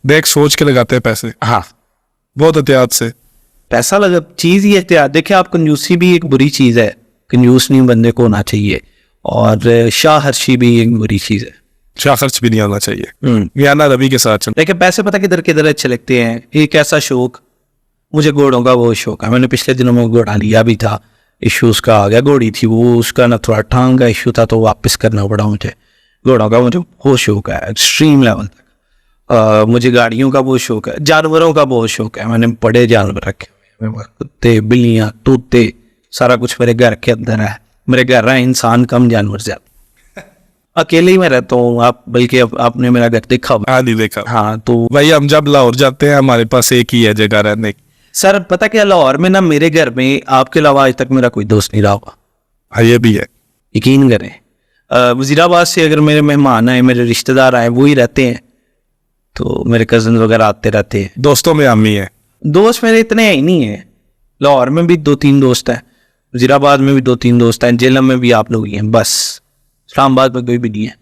देख सोच के लगाते हैं पैसे, हाँ, बहुत एहतियात से। पैसा लगा चीज़ ही एहतियात। देखिए आप, कंजूसी भी एक बुरी चीज़ है, कंजूस नहीं बंदे को होना चाहिए, और शाहर्शी भी एक बुरी चीज़ है। शाह खर्च भी नहीं आना चाहिए। मियाना रवि के साथ चल। देखिए पैसे पता किधर किधर अच्छे लगते हैं। एक ऐसा शौक, मुझे घोड़ों का बहुत शौक है। मैंने पिछले दिनों में घोड़ा लिया भी था, इशू उसका आ गया। घोड़ी थी वो, उसका ना थोड़ा टांग का इशू था तो वापस करना पड़ा मुझे। घोड़ों का मुझे बहुत शौक है, एक्सट्रीम लेवल तक। मुझे गाड़ियों का बहुत शौक है, जानवरों का बहुत शौक है। मैंने बड़े जानवर रखे हुए हैं, कुत्ते, बिल्लियाँ, तोते, सारा कुछ मेरे घर के अंदर है। मेरे घर है इंसान कम, जानवर ज्यादा। अकेले ही मैं रहता हूँ। आप बल्कि आपने मेरा घर देखा होगा। हाँ नहीं देखा। हाँ तो भाई हम जब लाहौर जाते हैं हमारे पास एक ही है जगह रहने की। सर पता क्या, लाहौर में ना मेरे घर में आपके अलावा आज तक मेरा कोई दोस्त नहीं रहा होगा, हाँ ये भी है। यकीन करें। वजीराबाद से अगर मेरे मेहमान आए, मेरे रिश्तेदार आए, वो ही रहते हैं, तो मेरे कजन वगैरह आते रहते हैं। दोस्तों में हम ही है। दोस्त मेरे इतने ही नहीं है। लाहौर में भी 2-3 दोस्त हैं, वजीराबाद में भी 2-3 दोस्त हैं, जेलम में भी आप लोग ही हैं, बस इस्लामाबाद में कोई भी नहीं है।